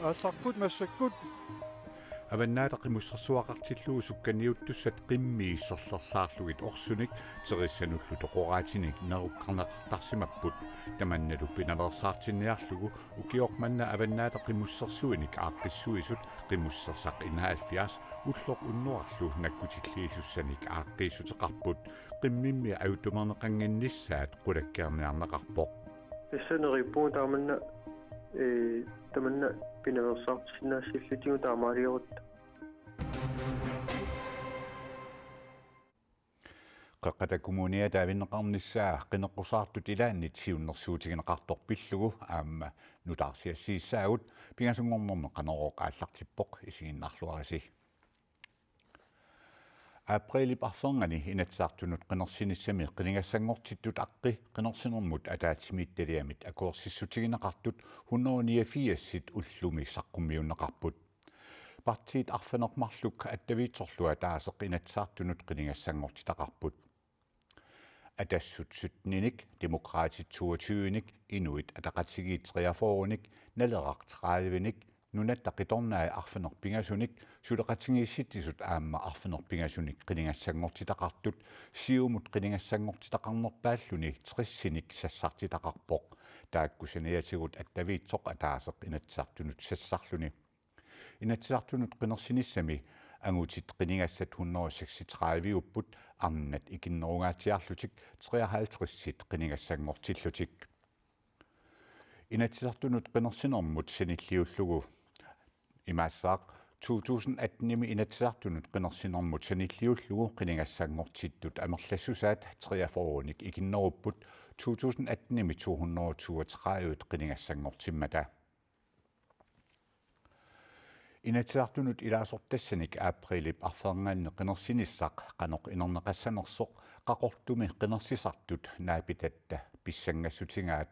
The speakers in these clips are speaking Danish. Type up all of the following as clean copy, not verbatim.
Алларпут массаккут аваннаатақимуссерсуақартиллуу сукканиуттуссат қиммииссерлерсаарлугит орсуник терисsaнуллу тоқораатиник неруккарнеқартарсимаппут таманналу пиналерсаартинниарлугу укиоқманна аваннаатақимуссерсуиник ааққиссуисут қимуссерсақ 71 уллоқ уннуарлу наккутиллиисуссаник ааққиисутеқарпут қиммимми аутумернеқангиннissaат қулаккеерниарнеқарпоқ иссанериппуу таманна пиналерсаартиннаассиллутигу таамаалиорут qaqatakumuni taavinneqarnissaa qineqqussaartut ilaannit siunnersuutigineqartorpillugu aamma nutaarsiassiissaagut pingasungornerme qaneroq aallartippoq isiginnarluarisi aprili parferngani inatsaartunut qinersinissami qiningassangortittut aqqi qinersinermut ataatimiittaliamit akoorssissutigineqartut 189 ullumi saqqummiunneqarput partiit arfanermarluk attaviitsorlua taaseq inatsaartunut qiningassangortitaqarput atassut demokraatit 22nik inuit ataqatigiit 43nik naleraq 30nik nunattaqitornaa arfanerpingasunik suleqatigiissittisut aamma arfanerpingasunik qiningassangortitaqartut siumut qiningassangortitaqarnerpaalluni 30sinik sassartitaqarpoq taakkusaniatigut attaviitsoq ataaseq inatsaartunut sassarluni inatsaartunut qinersinissami angutit qiningassat 136 upput arnat ikinnerungaatiarlutik 53sit qiningassangortillutik inatsaartunut qinersinermut sanilliullugu imaassaaq 2018 inatsaartunut qinersinermut sanilliullugu qiningassangortittut amerlassusaat 43nik ikinnerupput 2018 232 qiningassangortimmata inatsaartunut ilaasortassanik aprili arferngaalne qinersinissaq qanoq inerneqassanersoq qaqortumi qinersisartut naapitatta pissangassutigaat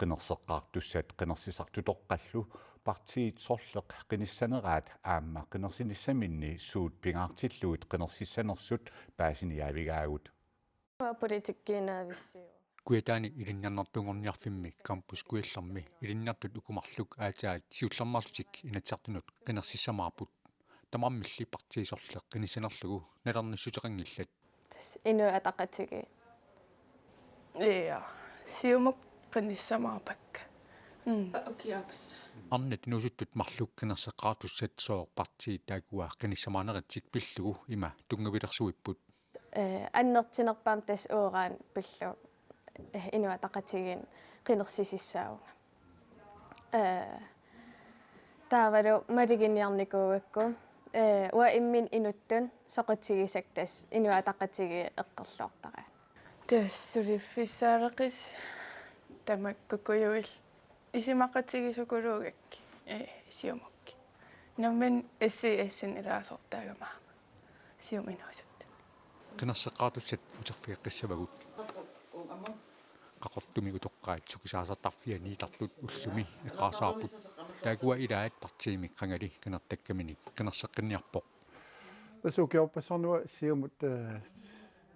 qinerseqqaartussat qinersisartutoqqallu partiit sorleq qinissaneraat aamma qinersinissaminni suut pingaartilluit qinersissanersut paasiniaavigaagut политиккиинааvissiu kuitaani ilinniarnertungorniarfimmi campus kuillermi ilinniartut ukumarluk aataat siullermarlutik inatsartunut qinersissamaarput tamarmilli partiisorleq qinissanerlugu nalernissuteqangillat inu ataqatigi ja siumuk qinissamaarpakka okiapas arnat nusuttut marluk qinerseqqaartussat sooq partiit taakua qinissamaaneratsik pillugu ima tungavilersuipput аннертинерпаам тас уурaan пиллу ину атақатигин қинерсисиссаауга таавалу малигинниарникуугакку уа иммин инуттун соқутигисак тас ину атақатиги эққерлуартара тассулиффиссаалеқис тамаккукуюил исимақатигисукулуугакки сиумукки наммен SCS-ин илаасортаагама сиуминуасут qinerseqqaartussat uterfiiqqissavagut qaqortumigu toqqaat sukisaasartarfia niitarlut ullumi iqaasaarput taakua ilaat partiimik qangali qinertakkaminik qinerseqqinniarpoq tasukioppassornua siumut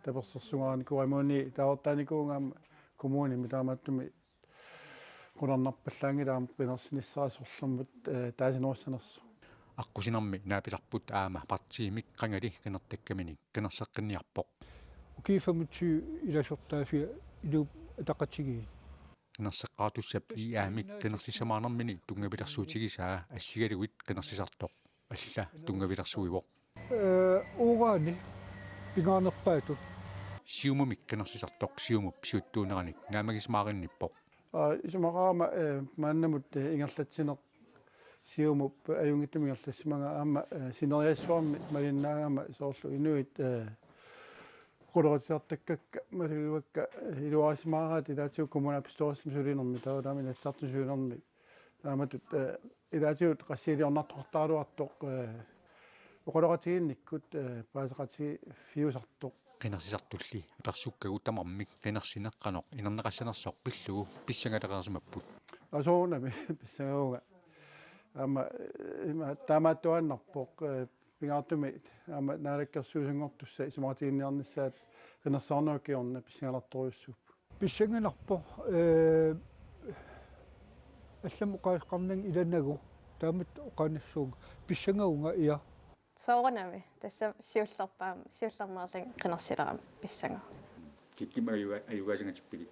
tapersersungaarnikuamuni taortaanikuungaama kommuni mitaamatumi qunarnarpallaangilaam qinersinissarasorlermut taasinuussanersu аққусинарми нааpilarput аама партиимик қанgali qinерtakkaminik qinerseqqinniarpoq ukifamutsu ilassortaafi ilu ataqatigi qinerseqqaartussap iaamik qinersissamaanarmini tungavilersuutigisaa ассигалугит qinersisartoq алла tungavilersuivoq угаани пигаарнерпаату сиумумик qinersisartoq сиумуп писуттуунераник наамагисмааринниппоq исумақаама мааннамут ингерлатсинеқ siumup ajungittumigerlassimaga aama sineriassuarmi malinnaagama sooрлу inuit quloritiartakkakka malugivakka iluarisimaaraat ilaatiu kommuna pistorismi sulinermi taulaami natsartusuunermi aamatut ilaatiut qassiiliornartortaaluartoq uquloratiginnikkut paaseqatigi fiusartoq qinersisartulli apersukkagu tamarmik qinersineqqanoq inerneqassanersoq pillugu pissangalaqersimapput asuunami pissagauga ama taamaattuannarpoq pingaartumi ama naalakkersuusungortussa isumartiginniarnissaat qinersaarnuakkiorna pissingalartoriussuup писсанганарпо алламу qaasqarnang иланагу таамат оқанассууг писсангаунга иа соорнами тасса сиуллермаарлин qinерсилерам писсанга киккима аюгасангатиппили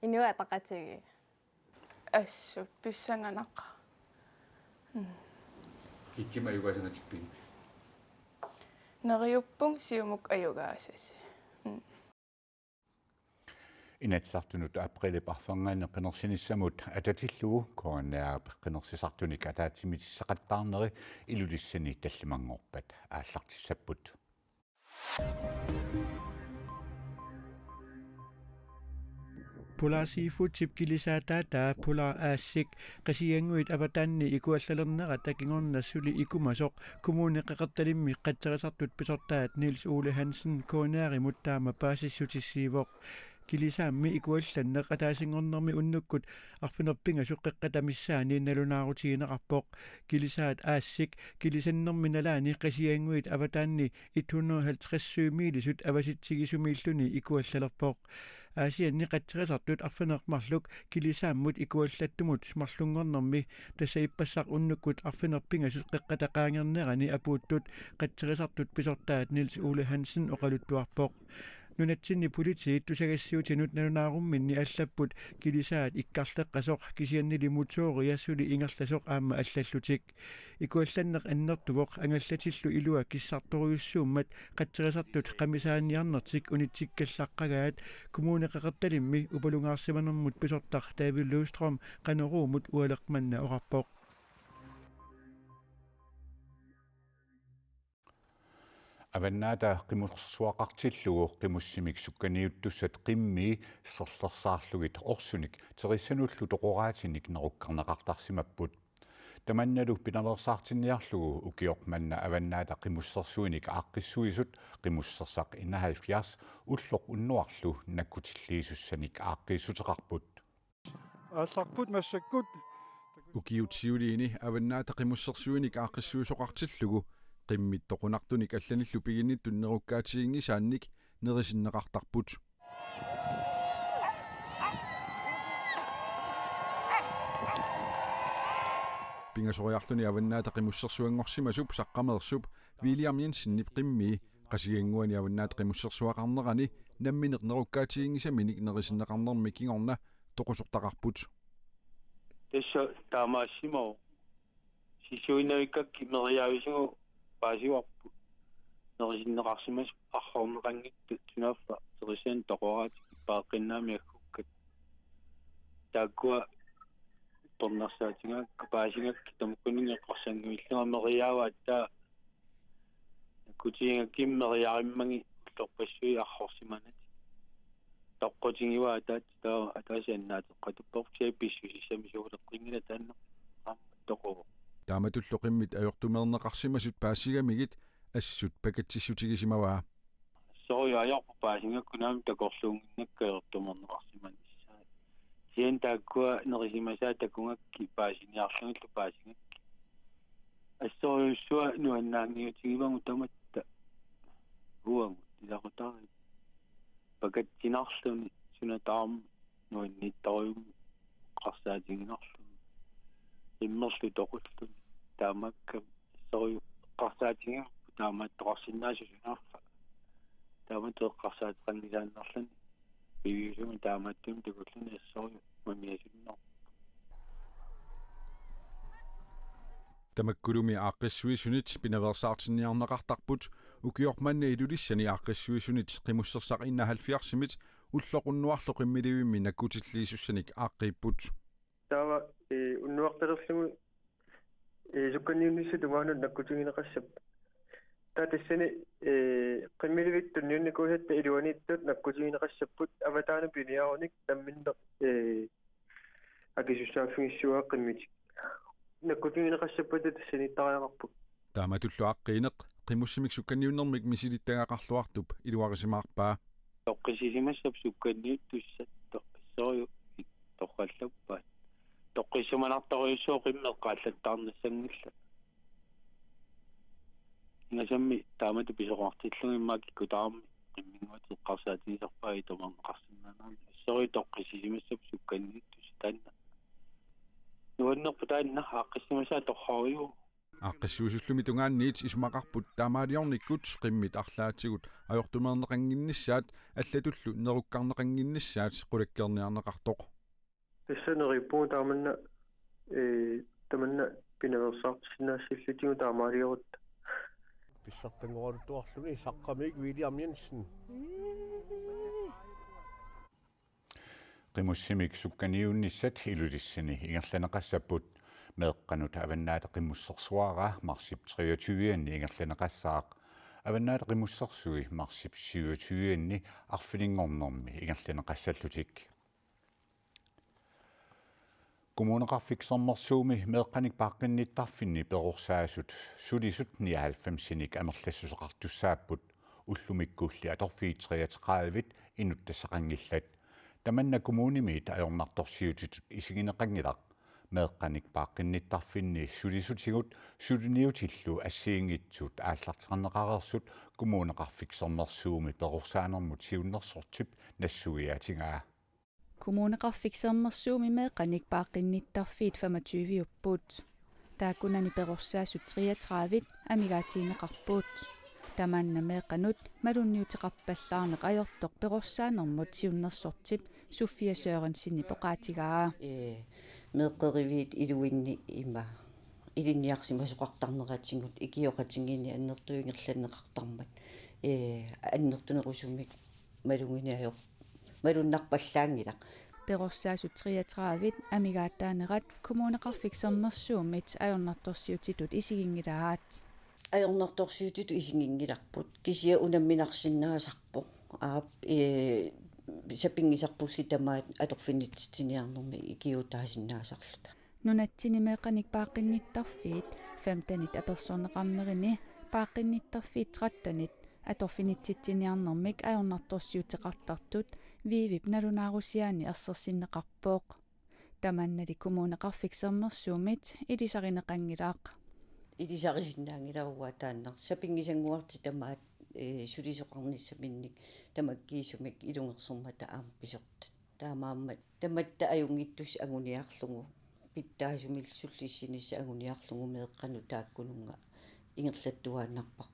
инуа тақатиги ассут писсанганаqa киккима аюгасангатиппили нериуппун сиумук аюгаасаси Inatsartunut aprili parfangaanne qinersinissamut atatilluu korannaap qinersisartunik ataatimitsissaqattaarneri ilulissani tallimangorpat aallartissapput Polar seafood tip kilisaataata polar aassik qasianguit apataanni ikuallalernera takingornassuli ikumasoq kommune qeqertalimmi qatserisartut pisortaat Niels Ole Hansen konaari muttaama paasissutissiivoq kilisaammi ikuallanneq ataasingornermi unnukkut arfinerpinga suqqeqqatamissaani nalunaarutiginaqarpoq kilisaat aassik kilisannermi nalaani qasianguit apataanni 150 miilisut avasitsigisumilluni ikuallalerpoq Asianni qatserisartut arfinermarluk kilisaammut ikuallattumut marlungornermi tassa ippassaq unnukkut arfinerpingasut qeqqataqaangernerani apuuttut qatserisartut pisortaat Niels Ole Hansen oqaluttuarpoq nunatsinni politiit tusagassiutinut nalunaarummini allapput kilisaat ikkarleqqasoq kisiannili mutuoriassuli ingerlasoq aamma allallutik ikuallanneq annertuvoq angallatillu ilua kissartoruyussuummat qatserisartut qamisaaniarnertik unitsikkallaqqagaat kommune qeqertalimmi upalungaarsimanermut pisortar David Løvstrøm qaneruumut ualeqmanna oqarpoq Avannaata qimussuaqartillugu qimussimik sukkaniuttussat qimmi serlersaarlugit orsunik terissanullu toqoraatinik nerukkarneqartarsimapput tamannalu pinalersaartinniarlugu ukiormanna avannaata qimussersuinik aaqqissuisut qimussersaq 71 ulloq unnuarlu nakkutilliisussanik aaqqiissuteqarput алларпут массаккут ukiutsiuliini avannaata qimussersuinik aaqqissuusoqartillugu qimmittoqunartunik allanillu piginnittun nerukkaatiginngisaannik nerisinneqartarput pingasoriarluni avannaata qimussersuanngorsimasup saqqamersup William Jensen qimmi qasianguani avannaata qimussersuaqarnerani nammineq nerukkaatiginngisaminik nerisinneqarnermi kingorna toqusortaqarput Tässä taamassimo sisuinavikkakki meriaavisigu paasiuarpu nerisinneqarsimas arhorneqanngittu tunaffa terisian toqoraat paaqinnaamiakkukkat taakkua tornersaatigaakka paasingakki tamukkuningeqqarsanguillera meriaavaat taa kutiingakkim meriarimmangi ullerpassui arhorsimanat toqqotingiwa ataasiannaatеққатуппортиа писсусиссамисуугулеққингила таанна тоқово taamatulloqimmit ajortumerneqarsimasut paassigamigit assut pakatsissutigisimavaa сориаярпу паасингаккунаами такорлуунгиннаккаертумернеқарсиман issаа сиан тааккуа нерисимасаа такунгакки паасиниарлугиллу паасингакки ассориуссуа нуаннаангиутигивангу таматта уангу тилақутари пакатсинарлуни сунатаарм нуаннитториум қарсаатигинарлу иммерлу тоқуллуни таамаккам ассориу қарсаатигин тааматтоқарсинаасусунаарфа тааматтоққарсаатеқангисааннарлани пивисуми тааматтум такуллуни ассориу мамиасуннер tamakkulumi aaqqissuisunit pinaversaartinniarneqartarput ukiormanna ilulissani aaqqissuisunit qimussersaq 71 ulloqunnuarlu qimmilivimmi nakkutilliisussanik aaqqiipput таава уннуарталерлугу сукканниунниссу тугаанут наккутигинеқассап таатассани қиммиливитту ньюникуусатта илуаниттут наккутигинеқассаппут аватаана пиниаруник тамминнеқ акисуссааффигиссуаа қиммитик наккутигинеқассаппата тассаниттариақарпут taamatullu aaqqiineq qimussimik sukkanniunnermik misilittagaaqarluartup iluarisимаарпаа тоққисисимассап сукканниут туссатто сориу тоққаллаппаат тоққиссаманарторюссоо қиммеққааллаттаарнассангилла инасамми таамату писоқартиллугиммаакки кутаарми qimminguat eqqarsaatigisarpaa itomarneqarsinnanaami сори тоққисисимассап сукканниттус таанна нуаннерпутаанна ааққиссимасаа торхариу аққиссуусуллуми тунгаанниит исумақарпут таамаалиорниккут қиммит арлаатигут ajortumaarneqanginnissaat аллатуллу неруккарнеқангиннissaат qulakkerniarneqartoq писсанериппуу тааманна таманна пинаверсаартисинаассиллутигу таамаалиорут писсартангоралуттуарлуни саққамик Вилиам Йенсен qimmussimik sukkaниунниссат илулиссани ингерланеқассаппут меэққанут аваннаата qimmussersuara марсип 23-анни ингерланеқассаақ аваннаата qimmussersuи марсип 27-анни арфилингорнэрми ингерланеқассаллутик kommuneqarfiksermersuumi meeqqanik paaqqinniittarfinni perorsaasut sulisut 99-sinik amerlassuseqartussaaput ullumikkulli atorfiitriateqaavit inuttassaqangillat tamanna kommunimiit ajornartorsiutitut isigineqangilaq meeqqanik paaqqinniittarfinni sulisutigut suliniutillu assiingitsut aallarteqarneqarersut kommuneqarfiksermersuumi perorsaanермут siunnersortip nassugiaatigaa kommuneqarfiksermersuumi meeqqanik paaqqinniittarfiit 25 upput taakkunani perorsaasut 33 amigaatiineqarpuut tamanna meeqqanut malunniuteqarpallaarneq ajortoq perorsaanermut siunnersortip Sofia Sørensinni poqaatigaa meeqqeriviit iluinni ima ilinniarsimasuqartarneratingut ikioqatingini annertuingerlanneqartarmat annertunerusumik malunginiajoq malunnarpallaangilaq perorsaasut 33 amigaattaanerat kommuneqarfiksermersuumit ajornartorsiutitut isigingilaat ajornartorsiutitut isigingilarput kisia unamminarsinnaasarpoq aap sapingisarpulli tamaat atorfinnittiniarnermi ikiutaasinnaasarluta nunatsini meeqqanik paaqqinniittarfiit 15 apersoneqarnerini paaqqinniittarfiit 13 atorfinitsitsiniarnermik ajornartorsiuteqartartut viivip nalunaarusiaani ersersinneqarpooq tamannali kommuneqarfiksermersuumit ilisarineqangilaaq ilisarisinnaangilaruwa taannar sapingisanguarti tamaat sulisoqarnissaminnik tamakkiisumik ilungersurmata aampisortat taamaammat tamatta ajungittus aguniarlugu pittaasumilsullissinissa aguniarlugu meeqqanu taakkununga ingerlattuaannarpar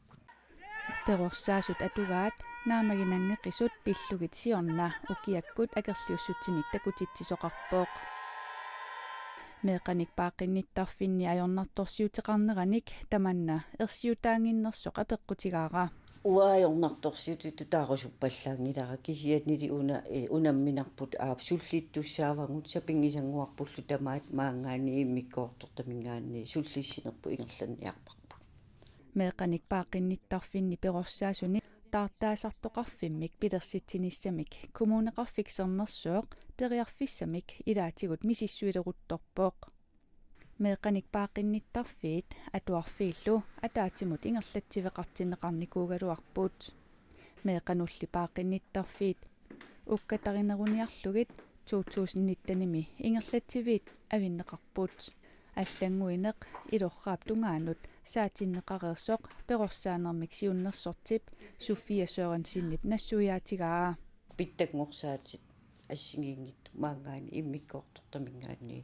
perorsaasut atugaat naamaginangeqisut pillugit siorna ukiakkut akerliussutsimik takutitsisoqarpooq meeqqanik paaqqinniittarfinni ajornartorsiuteqarneranik tamanna ersiutaanginnersoq apeqqutigaara uajornartorsiutu taarusuppallaangilara kisiatnili unamminarput aap sullittussaavangut sapingisanguarpullu tamaat maangaani immikkoortortamingaanni sullissinerpu ingerlanniarpar meeqqanik paaqqinniittarfinni perorsaasuni taartaasartoqarfimmik pilersitsinissamik kommuneqarfiksermersuoq periarfissamik ilaatigut misissuileruttorpooq meeqqanik paaqqinniittarfiit atuarfiillu ataatimut ingerlatsiveqartineqarnikuugaluarpuut meeqqanulli paaqqinniittarfiit ukkatarineruniarlugit 2019-nimi ingerlatsiviit avinneqarpuut аллангуинеқ илорраап тунгаанут саатиннеқареерсоқ перорсаанермик сиуннерсортип Sofia Sørensinni нассуяатигаа питтакнгорсаатит ассигингит маангаани иммиккоортортамингаани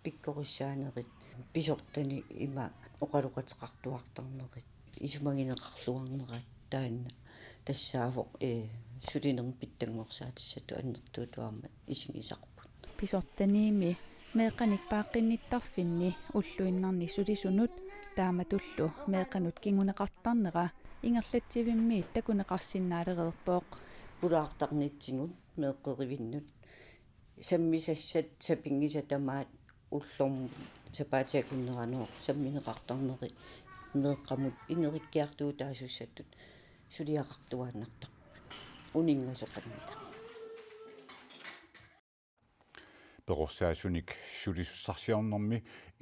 пиккориссаанерит писортани има оқалуқатеқартуартарнерит исумагинеқарлуарнерат таанна тассаавоқ сулинерм питтакнгорсаатиссату аннертуутуарма исигисарпут писортаниими meeqqanik paaqqinniittarfinni ulluinnarni sulisunut taamatullu meeqqanut kinguneqartarnera ingerlatsivimmiit takuneqarsinnaalererpooq pulaartarnitsingut meeqqerivinnut sammisassat sapingisatamaat ullorm sapaatiakunneranoo sammineqartarneri meeqqamut inerikkiartuutaasussatut suliaqartuaannartaq uningasoqannita perorsaasunik sulisussarsiornermi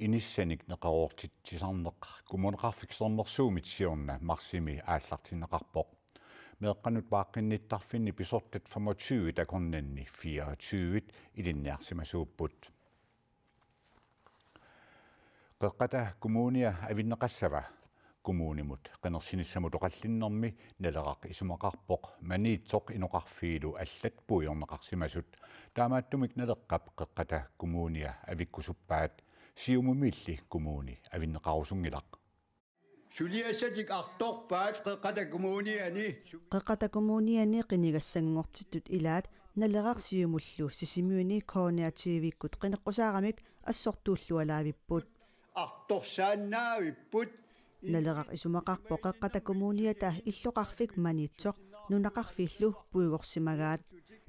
inissanik neqaroortitsisarneq kommuneqarfiksermersuumit siorna marsimi aallartineqarpoq meeqqanut paaqqinniittarfinni pisortat 25 takornanni 24 ilinniarsimasuupput qeqqata kommunia avinneqassava kommunimut qenersinissamut oqallinnermi naleraq isumaqarpoq maniitsoq inoqarfiilu allat puiorneqarsimasut taamaattumik naleqqap qeqqata kommunia avikkusuppaat siumumilli kommuni avinneqarusungilaq Suliassatik artorpaat qeqqata kommuniani qeqqata kommuniani qinigassangortittut ilaat nalerarsiumullu sisimiuni koordiatiivikkut qineqqusaaramik assortuullualaavipпут artorsaannaavipпут nalerar isumaqarpo qeqqata kommuniata illoqarfik maniitsoq nunaqarfiillu puigorsimagaat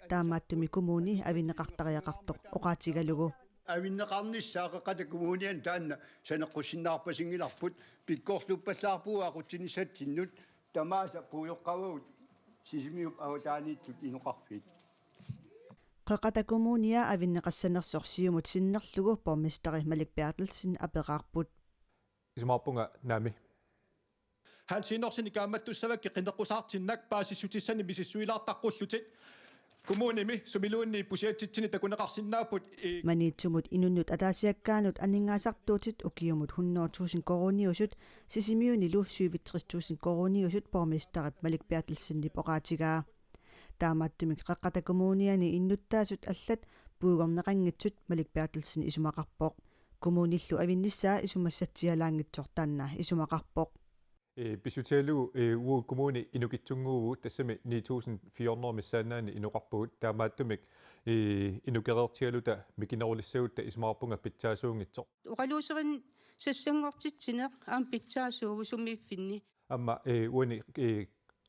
taamaattumi kommuni avinneqartariaqartoq oqaatigalugu avinneqarnissaa qeqqata kommunian taanna saneqqussinnaarpasingilarput pikkorluppallaarpuu aqutsinissattinnut tamaasa puuyoqqavuut sisimiup awataaniittut inoqarfiit qeqqata kommunia avinneqassanersorsiumut sinnerlugu bormisteri Malik Bertelsen apeqarput isumaapunga naami han sinorsinik aammattussavakki qinneqqusaartinnak paasissutissani misissuilaartaqqullutit kommunimi sumiluunni pusiatsitsini takuneqarsinnaaput maniitsumut inunnut ataasiakkaanut aningaasartuutit ukiumut 100.000 koroniusut sisimiunilu 37.000 koroniusut bormisteri Malik Bertelsen oqaatigaa taamaattumik qeqqata kommuniani innuttaasut allat puugorneqanngitsut Malik Bertelsen isumaqarpoq kommunillu avinnissaa isumassatsialaangitsortaanna isumaqarpoq pisutialu uu kommuni inukitsunguuvu tassami 9400 missaanaani inoqarpugut taamaattumik inukereertialuta mikinerulissagutta isumaqarpunga pitsaasuungitsoq uqaluuserin sassangortitsineq aam pitsaasuuvu summiiffinni amma uani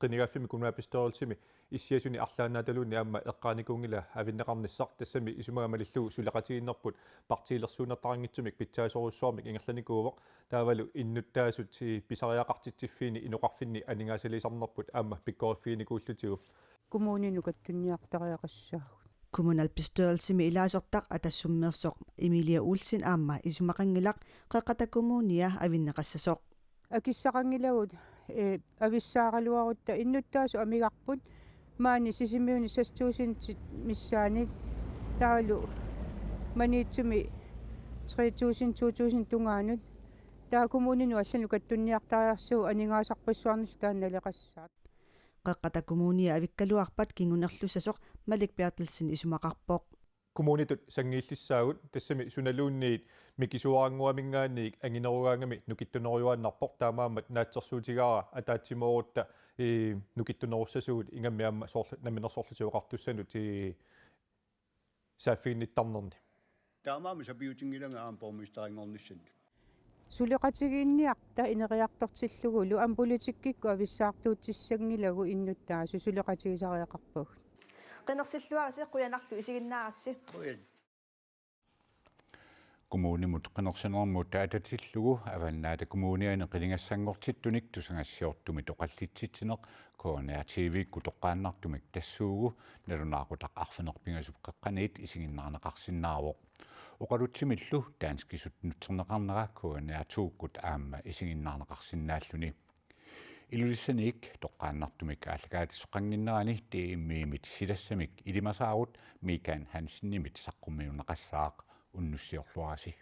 qinigaffimi kunaapistoorulsimi issiasuni arlaannaataluunni aamma eqqaanikungila avinneqarnissaq tassami isumagamalislu sulaqatiginnerput partiilersuunertarangitsumik pitsaasorussuarmik ingerlanikuuvoq taavalu innuttaasut pisariaqartitsiffiini inoqarfinni aningaasalisarnerput aamma pikkoriffiinikuullutigu kommuninukattunniartariaqassaagut kommunalbestørelsemi ilaasortaq atassummeersoq Emilia Olsen aamma isumaqangilaq qeqqata kommunia avinneqassasoq akissaqangilagut avissaaqaluarutta innuttaasu amigarput maani sisimiuni 6.000 missaanit taalu maniitsumi 3.000 tungaanut taa kommuninu allanu kattunniartariarsuu aningaasarpussuarnil taannaleqassaat qeqqata kommunia avikkaluarpat kingunerlussasoq Malik Bertelsen isumaqarpoq kommunitut sangiillissaagut tassami sunaluunniit mikisuaranguamingaanniik anginerugaangami nukittunerujuannarpoq taamaammat naatsersuutigaara ataatsimorutta nukittunerussasuut ingammi aamma naminersorlusuoqartussanut saaffiinnittarnerni taamaama sapiutingilanga aam bormisteringornissan suleqatigiinniarta ineriartortillugulu am politikkikku avissaartuutissanggilagu innuttaasu suleqatigisariaqarpug qenersilluarisi quyanarlu isiginnaarissi kommunimut qenersinermut taatatillugu avannaata kommuniani qilingassangortittunik tusangassiortumit oqallitsitsiner koordiatiiviikku toqqaannartumik tassuugu nalunaaqutaq arfinerpingasup qeqqaniit isiginnarneqarsinnaaroq oqalutsimillu taanskisut nutserneqarnera koordiatuukkut aamma isiginnarneqarsinnaalluni ilulissaniik toqqaannartumik aallakaatissoqanginnerani tiimmiimit silassamik ilimasaarut Mikael Hansen-nimit saqqummiuneqassaaq unnussiorluarasi